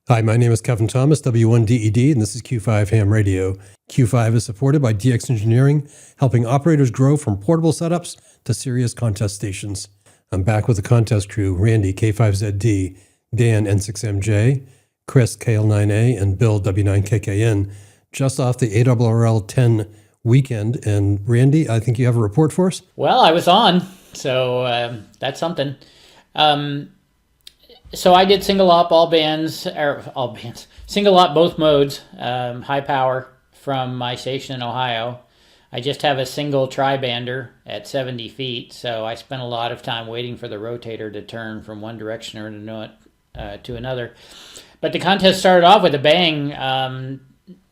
Hi, my name is Kevin Thomas, W1DED, and this is Q5 Ham Radio. Q5 is supported by DX Engineering, helping operators grow from portable setups to serious contest stations. I'm back with the contest crew, Randy, K5ZD, Dan, N6MJ, Chris, KL9A, and Bill, W9KKN, just off the ARRL 10 weekend. And Randy, I think you have a report for us? Well, I was on, so that's something. So I did single op single op both modes, high power from my station in Ohio. I just have a single tri-bander at 70 feet, so I spent a lot of time waiting for the rotator to turn from one direction or to another. But the contest started off with a bang.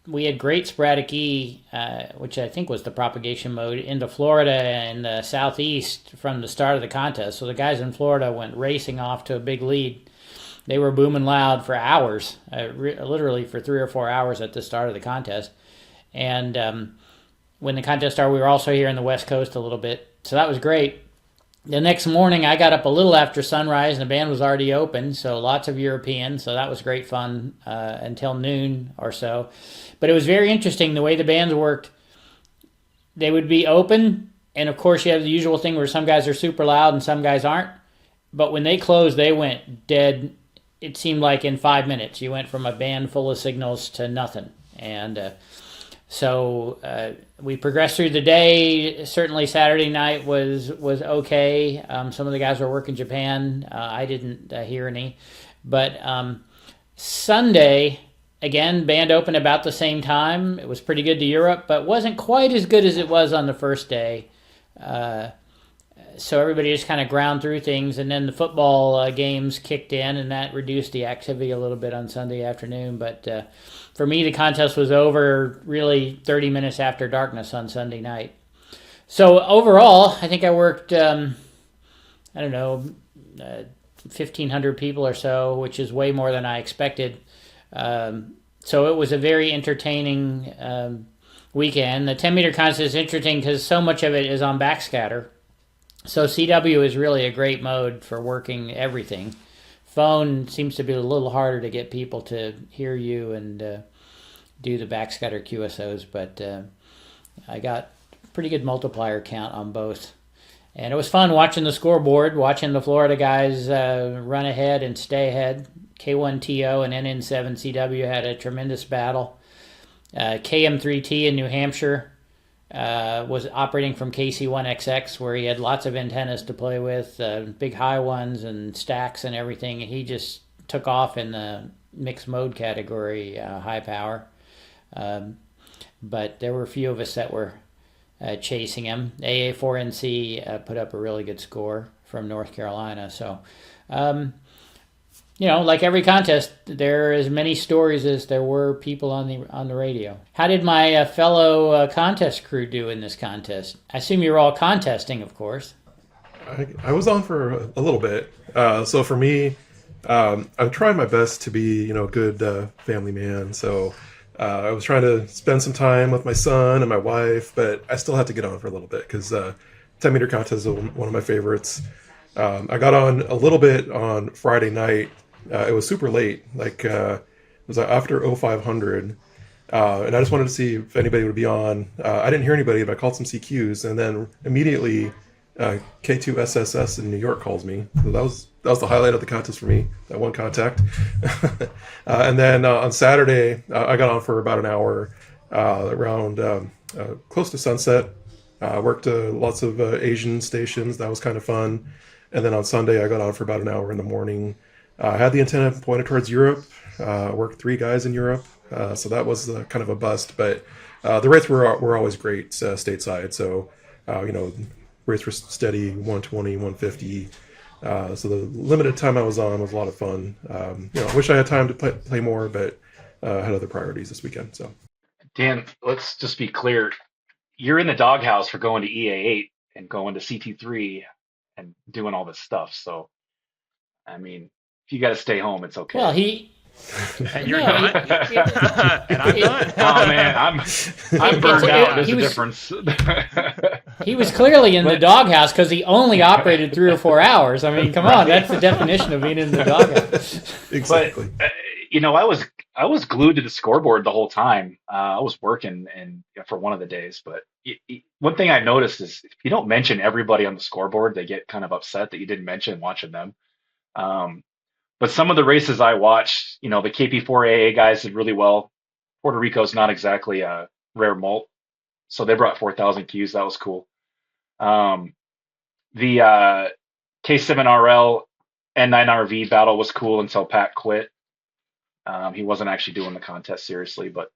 We had great sporadic E, which I think was the propagation mode, into Florida and the southeast from the start of the contest. So the guys in Florida went racing off to a big lead. They were booming loud for hours, literally for 3 or 4 hours at the start of the contest. And when the contest started, we were also here in the West Coast a little bit. So that was great. The next morning, I got up a little after sunrise, and the band was already open, so lots of Europeans. So that was great fun until noon or so. But it was very interesting the way the bands worked. They would be open, and of course you have the usual thing where some guys are super loud and some guys aren't. But when they closed, they went dead. It seemed like in 5 minutes. You went from a band full of signals to nothing. And so we progressed through the day. Certainly Saturday night was okay. Some of the guys were working Japan. I didn't hear any. But Sunday, again, band opened about the same time. It was pretty good to Europe, but wasn't quite as good as it was on the first day. So everybody just kind of ground through things, and then the football games kicked in, and that reduced the activity a little bit on Sunday afternoon. But for me, the contest was over really 30 minutes after darkness on Sunday night. So overall, I think I worked, 1,500 people or so, which is way more than I expected. So it was a very entertaining weekend. The 10-meter contest is interesting because so much of it is on backscatter. So CW is really a great mode for working everything. Phone seems to be a little harder to get people to hear you and do the backscatter QSOs, but I got pretty good multiplier count on both. And it was fun watching the scoreboard, watching the Florida guys run ahead and stay ahead. K1TO and NN7CW had a tremendous battle. KM3T in New Hampshire was operating from KC1XX, where he had lots of antennas to play with, big high ones and stacks and everything. He just took off in the mixed mode category, high power. But there were a few of us that were chasing him. AA4NC put up a really good score from North Carolina. So, like every contest, there are as many stories as there were people on the radio. How did my fellow contest crew do in this contest? I assume you're all contesting, of course. I was on for a little bit. So for me, I'm trying my best to be, a good family man. So I was trying to spend some time with my son and my wife, but I still had to get on for a little bit because 10-meter contest is one of my favorites. I got on a little bit on Friday night. It was super late, it was after 0500, and I just wanted to see if anybody would be on. I didn't hear anybody, but I called some CQs, and then immediately K2SSS in New York calls me. So that was the highlight of the contest for me, that one contact. And then on Saturday, I got on for about an hour around close to sunset. Worked lots of Asian stations. That was kind of fun. And then on Sunday, I got on for about an hour in the morning. I had the antenna pointed towards Europe, worked 3 guys in Europe, so that was kind of a bust, but the rates were always great stateside, so, rates were steady, 120, 150, so the limited time I was on was a lot of fun. I wish I had time to play more, but I had other priorities this weekend, so. Dan, let's just be clear. You're in the doghouse for going to EA8 and going to CT3 and doing all this stuff, so, if you got to stay home, it's okay. Well, and you're not, and I'm not. Oh man, I'm burned out. There's a difference. He was clearly in the doghouse because he only operated 3 or 4 hours. Come on, that's the definition of being in the doghouse. Exactly. But I was glued to the scoreboard the whole time. I was working and for one of the days, but one thing I noticed is if you don't mention everybody on the scoreboard, they get kind of upset that you didn't mention watching them. Um, but some of the races I watched, the KP4AA guys did really well. Puerto Rico's not exactly a rare malt, so they brought 4,000 Qs. That was cool. The K7RL N9RV battle was cool until Pat quit. He wasn't actually doing the contest seriously, but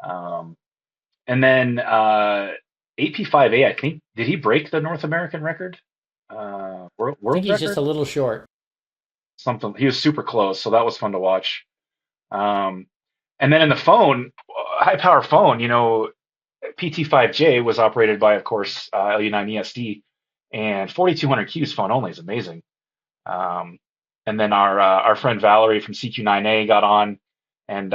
and then 8P5A, I think, did he break the North American record? World I think he's record? just a little short. Something. He was super close, so that was fun to watch. And then in the phone, high power phone, PT5J was operated by, of course, LU9ESD, and 4200 Qs phone only is amazing. And then our friend Valerie from CQ9A got on, and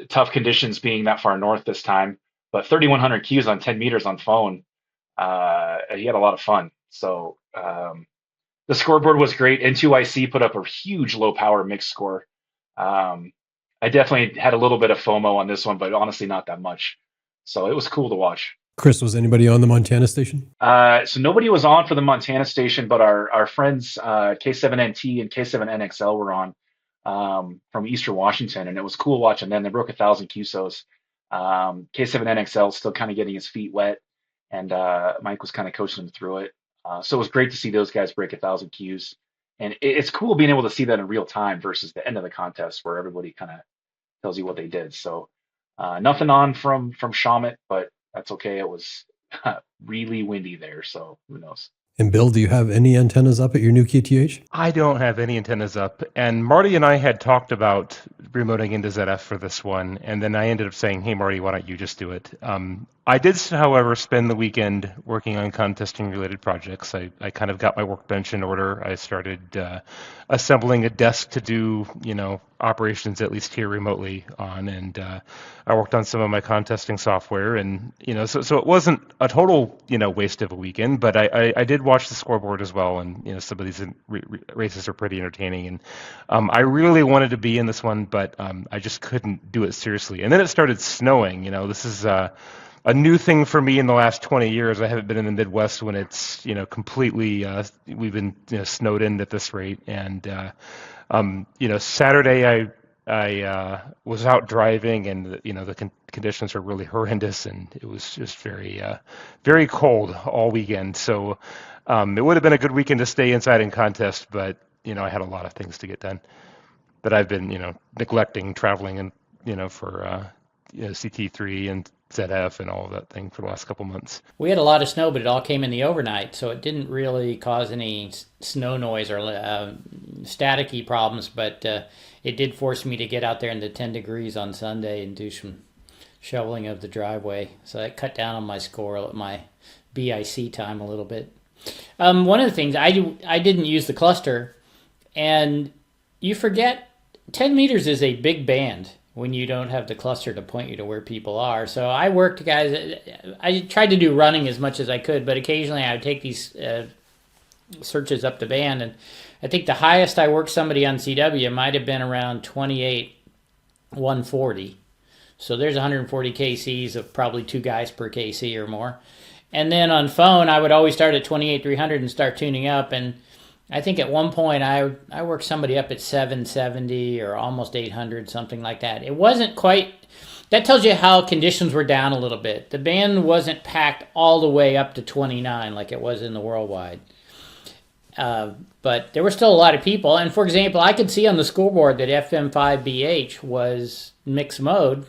tough conditions being that far north this time, but 3100 Qs on 10 meters on phone. He had a lot of fun. So the scoreboard was great. N2IC put up a huge low power mix score. I definitely had a little bit of FOMO on this one, but honestly not that much. So it was cool to watch. Chris, was anybody on the Montana station? So nobody was on for the Montana station, but our friends K7NT and K7NXL were on from Eastern Washington, and it was cool watching them. They broke 1,000 QSOs. K7NXL still kind of getting his feet wet, and Mike was kind of coaching him through it. So it was great to see those guys break 1,000 Qs, and it's cool being able to see that in real time versus the end of the contest where everybody kind of tells you what they did. So nothing on from Shamit, but that's okay. It was really windy there, so who knows. And Bill, do you have any antennas up at your new KTH? I don't have any antennas up. And Marty and I had talked about remoting into ZF for this one. And then I ended up saying, hey, Marty, why don't you just do it? I did, however, spend the weekend working on contesting related projects. I kind of got my workbench in order. I started assembling a desk to do, operations at least here remotely on. And I worked on some of my contesting software. And, so it wasn't a total, waste of a weekend, but I did watch the scoreboard as well. And, some of these races are pretty entertaining. And I really wanted to be in this one, but I just couldn't do it seriously. And then it started snowing. This is a new thing for me in the last 20 years. I haven't been in the Midwest when it's, completely, we've been snowed in at this rate. And, Saturday I was out driving, and, the conditions were really horrendous, and it was just very, very cold all weekend. So it would have been a good weekend to stay inside and contest, but, I had a lot of things to get done that I've been, neglecting traveling and, for CT3 and ZF and all of that thing for the last couple months. We had a lot of snow, but it all came in the overnight, so it didn't really cause any snow noise or staticky problems, but it did force me to get out there in the 10 degrees on Sunday and do some shoveling of the driveway. So that cut down on my score, my BIC time a little bit. One of the things, I didn't use the cluster, and you forget 10 meters is a big band when you don't have the cluster to point you to where people are. So I worked, guys, I tried to do running as much as I could, but occasionally I would take these searches up the band, and I think the highest I worked somebody on CW might have been around 28, 140. So there's 140 KCs of probably 2 guys per KC or more. And then on phone, I would always start at 28, 300 and start tuning up, and I think at one point I worked somebody up at 770 or almost 800, something like that. It wasn't quite, that tells you how conditions were down a little bit. The band wasn't packed all the way up to 29 like it was in the worldwide. But there were still a lot of people. And for example, I could see on the scoreboard that FM5BH was mixed mode.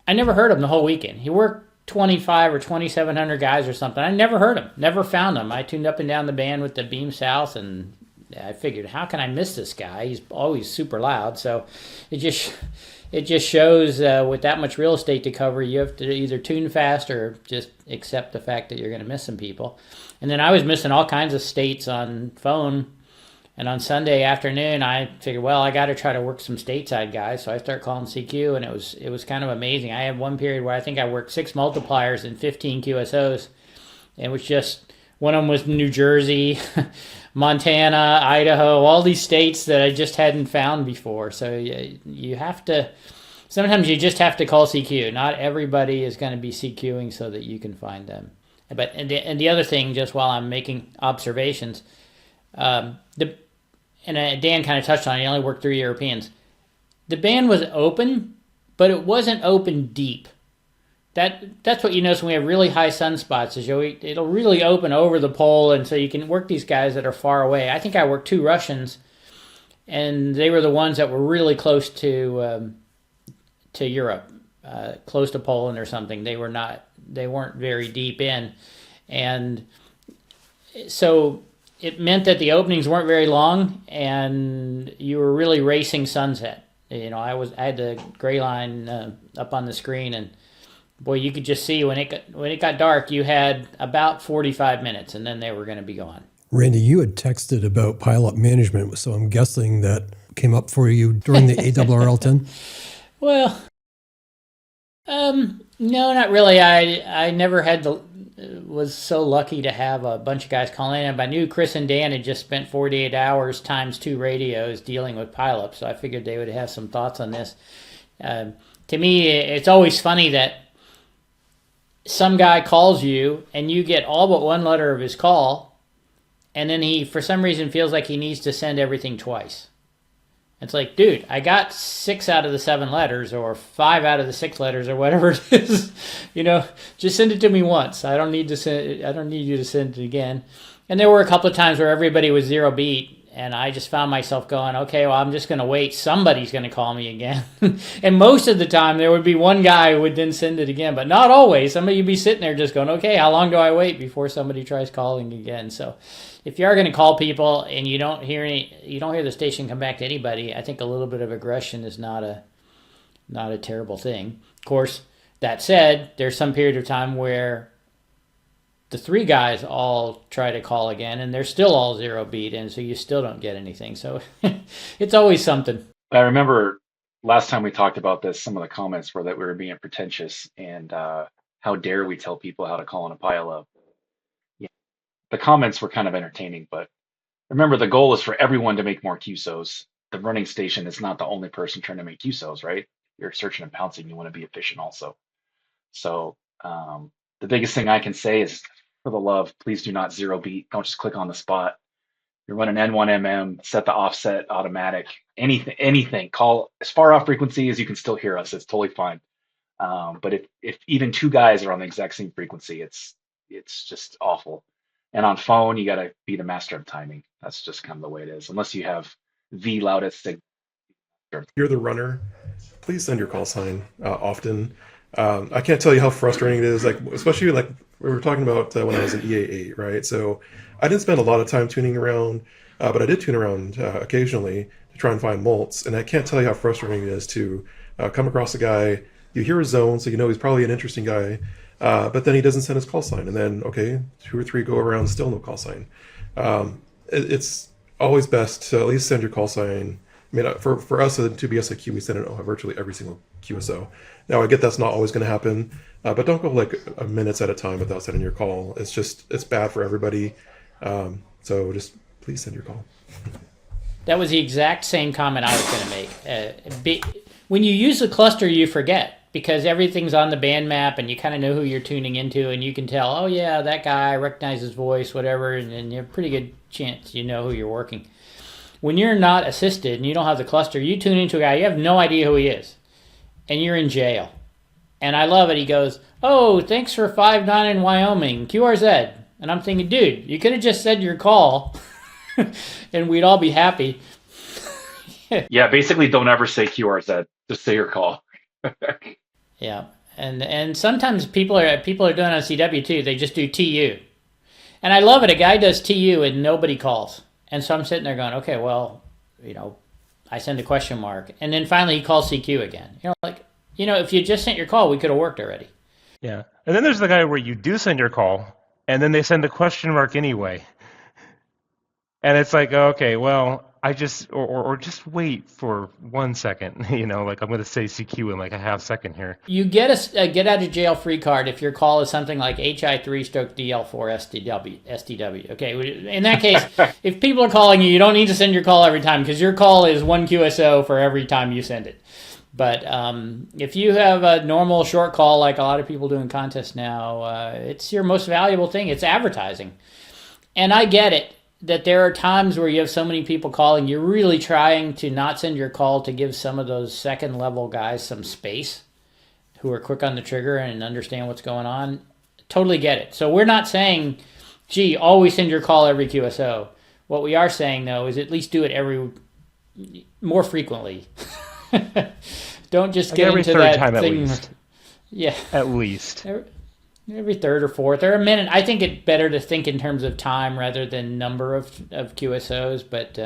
I never heard him the whole weekend. He worked 25 or 2,700 guys or something. I never heard him, never found him. I tuned up and down the band with the beam south, and I figured, how can I miss this guy? He's always super loud. So it just shows with that much real estate to cover, you have to either tune fast or just accept the fact that you're going to miss some people. And then I was missing all kinds of states on phone. And on Sunday afternoon, I figured, well, I got to try to work some stateside guys. So I started calling CQ, and it was kind of amazing. I had one period where I think I worked 6 multipliers and 15 QSOs. It was just, one of them was New Jersey, Montana, Idaho, all these states that I just hadn't found before. So you have to, sometimes you just have to call CQ. Not everybody is going to be CQing so that you can find them. But and the other thing, just while I'm making observations, Dan kind of touched on it, he only worked 3 Europeans. The band was open, but it wasn't open deep. That's what you notice when we have really high sunspots, is it'll really open over the pole, and so you can work these guys that are far away. I think I worked 2 Russians, and they were the ones that were really close to Europe, close to Poland or something. They weren't very deep in, and so it meant that the openings weren't very long, and you were really racing sunset. I had the gray line up on the screen, and boy, you could just see when it got dark, you had about 45 minutes, and then they were going to be gone. Randy, you had texted about Pileup management, so I'm guessing that came up for you during the ARRL 10? Well, no, not really. I never was so lucky to have a bunch of guys calling in. But I knew Chris and Dan had just spent 48 hours times 2 radios dealing with Pileup, so I figured they would have some thoughts on this. To me, it's always funny that some guy calls you and you get all but one letter of his call, and then he, for some reason, feels like he needs to send everything twice. It's like, dude, I got 6 out of the 7 letters, or 5 out of the 6 letters, or whatever it is. Just send it to me once. I don't need you to send it again. And there were a couple of times where everybody was 0 beat, and I just found myself going, okay, well, I'm just going to wait. Somebody's going to call me again. And most of the time, there would be one guy who would then send it again, but not always. Somebody would be sitting there just going, okay, how long do I wait before somebody tries calling again? So if you are going to call people and you don't hear the station come back to anybody, I think a little bit of aggression is not a terrible thing. Of course, that said, there's some period of time where the 3 guys all try to call again, and they're still all 0 beat, and so you still don't get anything. So it's always something. I remember last time we talked about this, some of the comments were that we were being pretentious, and how dare we tell people how to call on a Pileup. Yeah. The comments were kind of entertaining, but remember, the goal is for everyone to make more QSOs. The running station is not the only person trying to make QSOs, right? You're searching and pouncing. You want to be efficient also. So the biggest thing I can say is, for the love, please do not 0 beat. Don't just click on the spot. You're running N1MM, set the offset automatic, anything. Call as far off frequency as you can still hear us. It's totally fine. But if even 2 guys are on the exact same frequency, it's just awful. And on phone, you got to be the master of timing. That's just kind of the way it is. Unless you have the loudest signal. If you're the runner, please send your call sign often. I can't tell you how frustrating it is, especially like we were talking about when I was in EA8, right? So I didn't spend a lot of time tuning around, but I did tune around occasionally to try and find mults. And I can't tell you how frustrating it is to come across a guy, you hear his zone, so you know he's probably an interesting guy, but then he doesn't send his call sign. And then, okay, 2 or 3 go around, still no call sign. It's always best to at least send your call sign. I mean, for us at 2BSIQ, we send it virtually every single QSO. Now, I get that's not always going to happen, but don't go like minutes at a time without sending your call. It's bad for everybody. So just please send your call. That was the exact same comment I was going to make. When you use the cluster, you forget, because everything's on the band map and you kind of know who you're tuning into, and you can tell, oh yeah, that guy, I recognize his voice, whatever, and you have a pretty good chance you know who you're working. When you're not assisted and you don't have the cluster, you tune into a guy, you have no idea who he is, and you're in jail. And I love it. He goes, oh, thanks for 5-9 in Wyoming, QRZ. And I'm thinking, dude, you could have just said your call and we'd all be happy. Yeah, basically don't ever say QRZ. Just say your call. Yeah. And sometimes people are doing it on CW too. They just do TU. And I love it. A guy does TU and nobody calls. And so I'm sitting there going, okay, well, I send a question mark. And then finally he calls CQ again. If you just sent your call, we could have worked already. Yeah. And then there's the guy where you do send your call, and then they send a question mark anyway. And it's like, okay, well, I just or just wait for 1 second. Like I'm going to say CQ in like a half second here. You get a get out of jail free card if your call is something like HI3/DL4 STW. Okay, in that case, if people are calling you, you don't need to send your call every time because your call is one QSO for every time you send it. But if you have a normal short call like a lot of people do in contests now, it's your most valuable thing. It's advertising. And I get it that there are times where you have so many people calling, you're really trying to not send your call to give some of those second level guys some space who are quick on the trigger and understand what's going on. Totally get it. So we're not saying, gee, always send your call every QSO. What we are saying, though, is at least do it more frequently. Don't just get every into third that thing. At thing. least. Yeah. At least. Every third or fourth or a minute. I think it's better to think in terms of time rather than number of QSOs. But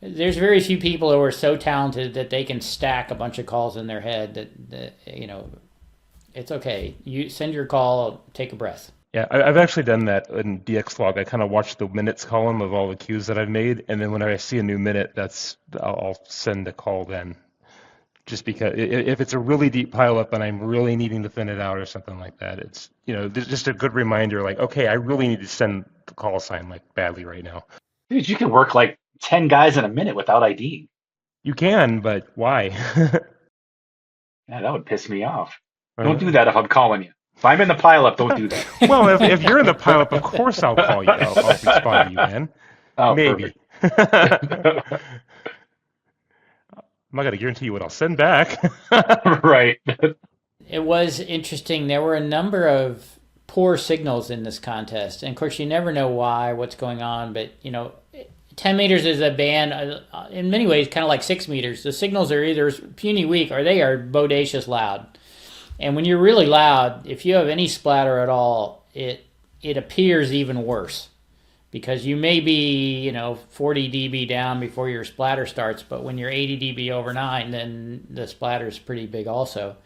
there's very few people who are so talented that they can stack a bunch of calls in their head that it's okay. You send your call, take a breath. Yeah, I've actually done that in DXlog. I kind of watch the minutes column of all the queues that I've made, and then when I see a new minute, I'll send a call then. Just because if it's a really deep pileup and I'm really needing to thin it out or something like that, it's just a good reminder. Like, okay, I really need to send the call sign like badly right now. Dude, you can work like 10 guys in a minute without ID. You can, but why? Yeah, that would piss me off. Don't do that if I'm calling you. If I'm in the pileup, don't do that. Well, if you're in the pileup, of course I'll call you. I'll respond to you, man. Oh, maybe. I'm not going to guarantee you what I'll send back. Right. It was interesting. There were a number of poor signals in this contest. And of course, you never know what's going on. But, 10 meters is a band, in many ways, kind of like 6 meters. The signals are either puny weak or they are bodacious loud. And when you're really loud, if you have any splatter at all, it appears even worse. Because you may be, 40 dB down before your splatter starts, but when you're 80 dB over 9, then the splatter's pretty big also.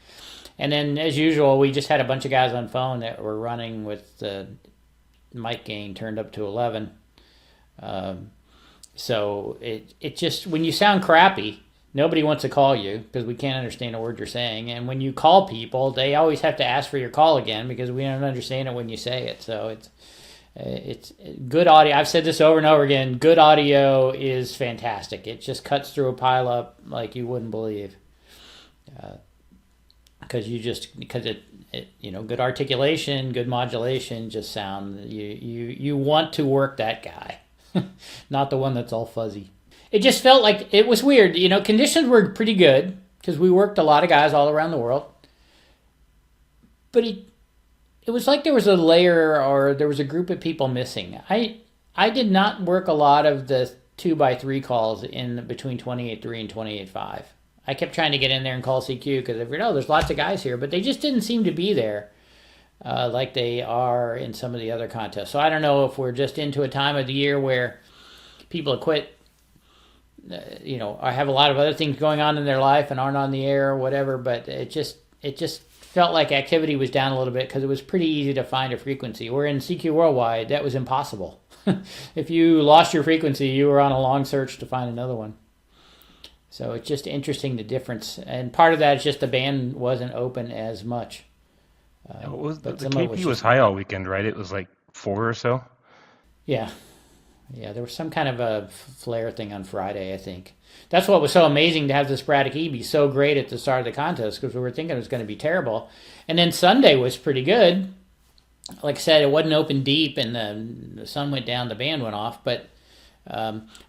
And then, as usual, we just had a bunch of guys on phone that were running with the mic gain turned up to 11. So it just, when you sound crappy, nobody wants to call you because we can't understand a word you're saying. And when you call people, they always have to ask for your call again because we don't understand it when you say it. So it's good audio. I've said this over and over again. Good audio is fantastic. It just cuts through a pileup like you wouldn't believe. Because good articulation, good modulation, just sound. You want to work that guy, not the one that's all fuzzy. It just felt like it was weird. Conditions were pretty good because we worked a lot of guys all around the world. But it was like there was a layer or there was a group of people missing. I did not work a lot of the 2x3 calls in between 28.3 and 28.5. I kept trying to get in there and call CQ because I figured, there's lots of guys here, but they just didn't seem to be there like they are in some of the other contests. So I don't know if we're just into a time of the year where people have quit, or have a lot of other things going on in their life and aren't on the air or whatever, but it just felt like activity was down a little bit because it was pretty easy to find a frequency. Where in CQ Worldwide, that was impossible. If you lost your frequency, you were on a long search to find another one. So it's just interesting, the difference. And part of that is just the band wasn't open as much. The KP was high all weekend, right? It was like 4 or so? Yeah. Yeah, there was some kind of a flare thing on Friday, I think. That's what was so amazing to have the sporadic E be so great at the start of the contest because we were thinking it was going to be terrible. And then Sunday was pretty good. Like I said, it wasn't open deep and the sun went down, the band went off. But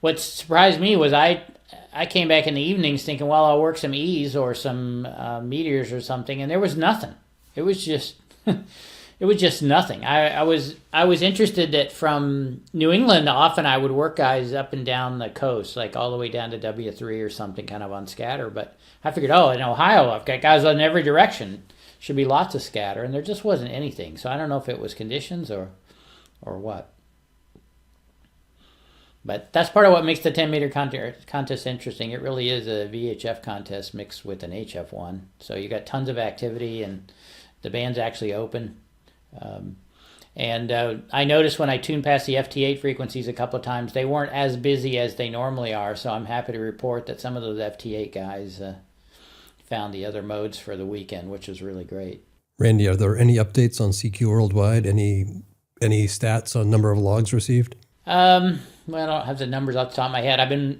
what surprised me was I came back in the evenings thinking, well, I'll work some E's or some meteors or something, and there was nothing. It was just... It was just nothing. I was interested that from New England, often I would work guys up and down the coast, like all the way down to W3 or something kind of on scatter. But I figured, in Ohio, I've got guys in every direction. Should be lots of scatter. And there just wasn't anything. So I don't know if it was conditions or what. But that's part of what makes the 10-meter contest interesting. It really is a VHF contest mixed with an HF one. So you got tons of activity and the band's actually open. And I noticed when I tuned past the FT8 frequencies a couple of times, they weren't as busy as they normally are. So I'm happy to report that some of those FT8 guys found the other modes for the weekend, which was really great. Randy, are there any updates on CQ Worldwide? Any stats on number of logs received? Well, I don't have the numbers off the top of my head.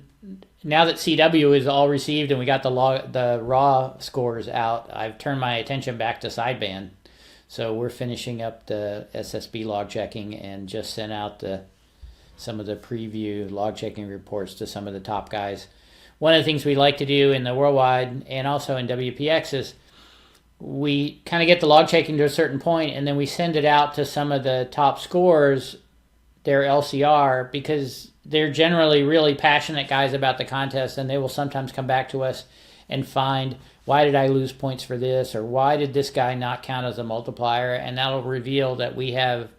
Now that CW is all received and we got the raw scores out, I've turned my attention back to sideband. So we're finishing up the SSB log checking and just sent out some of the preview log checking reports to some of the top guys. One of the things we like to do in the worldwide and also in WPX is we kind of get the log checking to a certain point and then we send it out to some of the top scores, their LCR, because they're generally really passionate guys about the contest, and they will sometimes come back to us and find, why did I lose points for this, or why did this guy not count as a multiplier, and that'll reveal that we have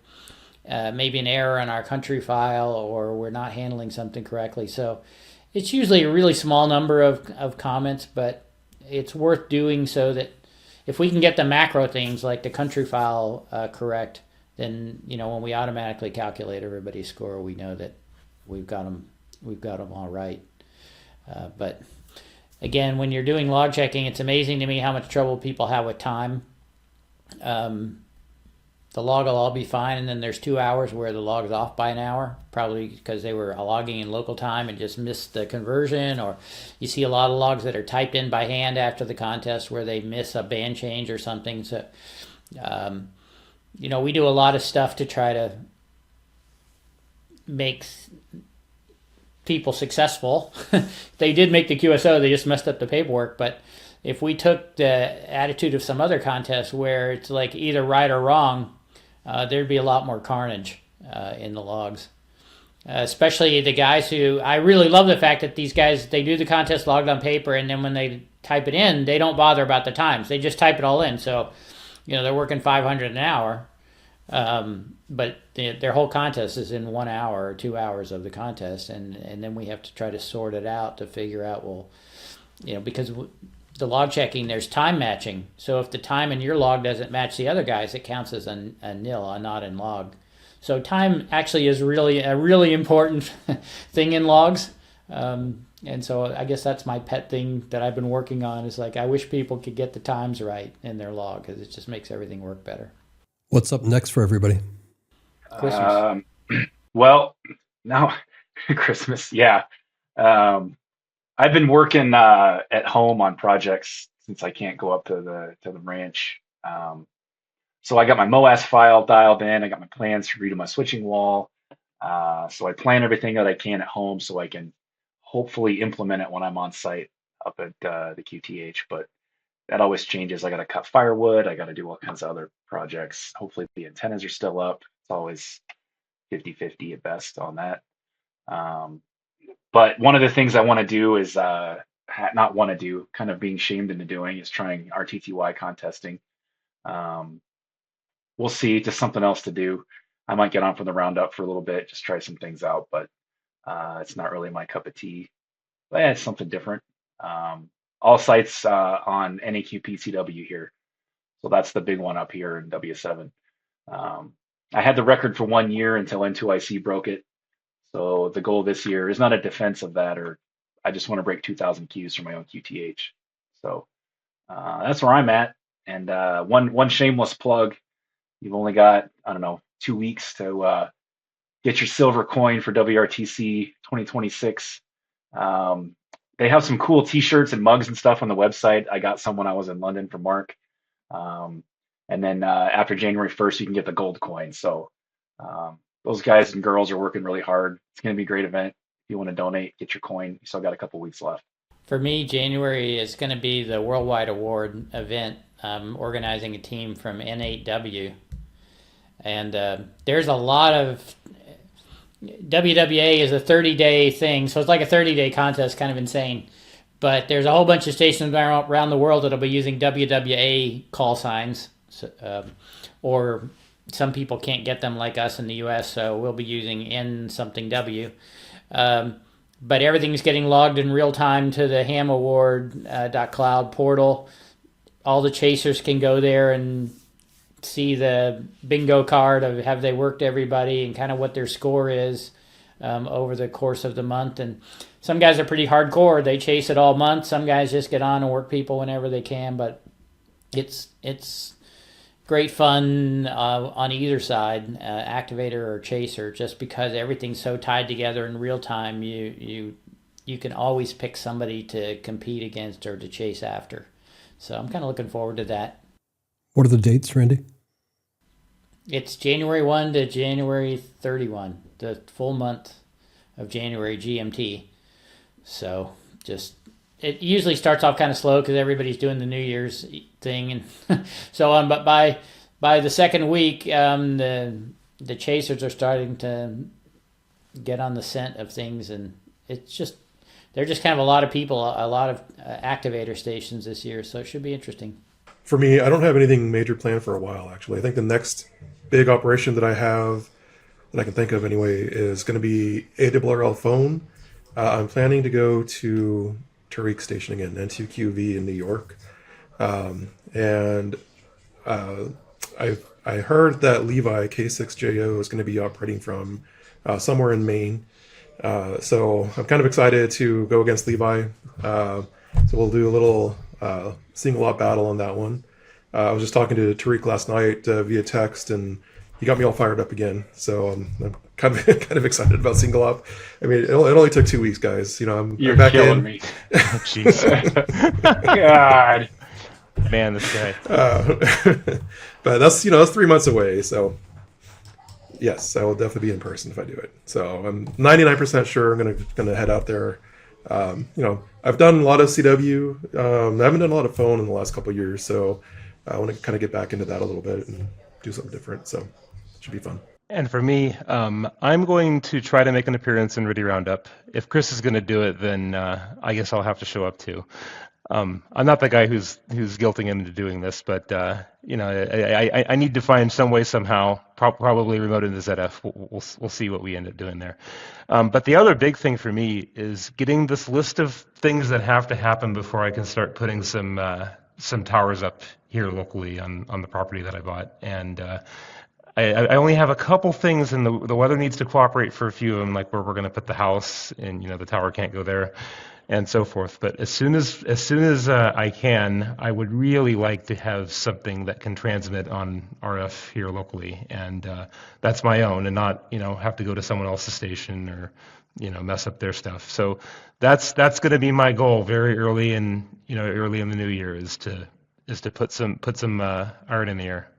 maybe an error in our country file, or we're not handling something correctly. So it's usually a really small number of comments, but it's worth doing so that if we can get the macro things like the country file correct, then when we automatically calculate everybody's score, we know that we've got them all right. But again, when you're doing log checking, it's amazing to me how much trouble people have with time. The log will all be fine, and then there's 2 hours where the log's off by an hour, probably because they were logging in local time and just missed the conversion, or you see a lot of logs that are typed in by hand after the contest where they miss a band change or something. So, we do a lot of stuff to try to make people successful. They did make the QSO, they just messed up the paperwork. But if we took the attitude of some other contests where it's like either right or wrong, there'd be a lot more carnage in the logs. Especially the guys who, I really love the fact that these guys, they do the contest logged on paper, and then when they type it in, they don't bother about the times. They just type it all in. So, they're working 500 an hour. But their whole contest is in 1 hour or 2 hours of the contest, and then we have to try to sort it out to figure out, because the log checking, there's time matching. So if the time in your log doesn't match the other guys, it counts as a nil, a not in log. So time actually is really a really important thing in logs. And so I guess that's my pet thing that I've been working on, is like, I wish people could get the times right in their log, because it just makes everything work better. What's up next for everybody? Christmas. Well, now Christmas, yeah. I've been working at home on projects since I can't go up to the ranch. So I got my MOAS file dialed in. I got my plans to redo my switching wall. So I plan everything that I can at home so I can hopefully implement it when I'm on site up at the QTH. But that always changes. I got to cut firewood. I got to do all kinds of other projects. Hopefully the antennas are still up. It's always 50-50 at best on that. But one of the things I want to do is not want to do, kind of being shamed into doing, is trying RTTY contesting. We'll see, just something else to do. I might get on from the roundup for a little bit, just try some things out, but it's not really my cup of tea. But yeah, it's something different. All sites on NAQPCW here. So that's the big one up here in W7. I had the record for 1 year until N2IC broke it. So the goal this year is not a defense of that, or I just want to break 2,000 Qs for my own QTH. So that's where I'm at. And one shameless plug. You've only got, 2 weeks to get your silver coin for WRTC 2026. They have some cool T-shirts and mugs and stuff on the website. I got some when I was in London from Mark. And then after January 1st, you can get the gold coin. So those guys and girls are working really hard. It's going to be a great event. If you want to donate, get your coin. You still got a couple weeks left. For me, January is going to be the Worldwide Award event. I'm organizing a team from N8W. And there's a lot of... WWA is a 30-day thing, so it's like a 30-day contest, kind of insane. But there's a whole bunch of stations around the world that'll be using WWA call signs, or some people can't get them like us in the U.S., so we'll be using N something W. But everything's getting logged in real time to the hamaward.cloud portal. All the chasers can go there and see the bingo card of have they worked everybody and kind of what their score is over the course of the month. And some guys are pretty hardcore. They chase it all month. Some guys just get on and work people whenever they can. But it's great fun on either side, activator or chaser, just because everything's so tied together in real time. You can always pick somebody to compete against or to chase after. So I'm kind of looking forward to that. What are the dates, Randy? It's January 1 to January 31, the full month of January GMT. So it usually starts off kind of slow because everybody's doing the New Year's thing and so on. But by the second week, the chasers are starting to get on the scent of things, and they're just kind of a lot of people, a lot of activator stations this year. So it should be interesting. For me, I don't have anything major planned for a while, actually. I think the next big operation that I have, that I can think of anyway, is going to be ARRL phone. I'm planning to go to Tariq Station again, N2QV in New York. And I heard that Levi K6JO is going to be operating from somewhere in Maine. So I'm kind of excited to go against Levi. So we'll do a little single op battle on that one. I was just talking to Tariq last night via text, and he got me all fired up again. So I'm kind of excited about single op. I mean, it only took 2 weeks, guys. I'm back killing in. me. Jeez. God. Man, this guy. But that's 3 months away. So yes, I will definitely be in person if I do it. So I'm 99% sure I'm gonna head out there. I've done a lot of CW. I haven't done a lot of phone in the last couple of years, so I want to kind of get back into that a little bit and do something different. So it should be fun. And for me, I'm going to try to make an appearance in Riddy Roundup. If Chris is going to do it, then I guess I'll have to show up too. I'm not the guy who's guilting him into doing this, but I need to find some way somehow, probably remote into ZF. We'll see what we end up doing there. But the other big thing for me is getting this list of things that have to happen before I can start putting some towers up here locally on the property that I bought. And I only have a couple things, and the weather needs to cooperate for a few of them, like where we're going to put the house, and the tower can't go there, and so forth. But as soon as I can, I would really like to have something that can transmit on RF here locally, and that's my own, and not have to go to someone else's station or mess up their stuff. So that's going to be my goal very early in the new year is to put some iron in the air,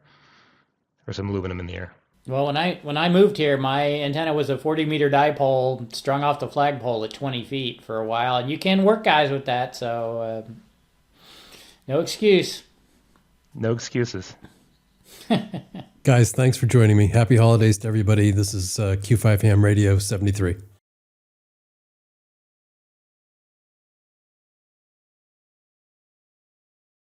or some aluminum in the air. Well, when I moved here, my antenna was a 40-meter dipole strung off the flagpole at 20 feet for a while, and you can work guys with that, so no excuse. No excuses. Guys, thanks for joining me. Happy holidays to everybody. This is Q5 Ham Radio 73.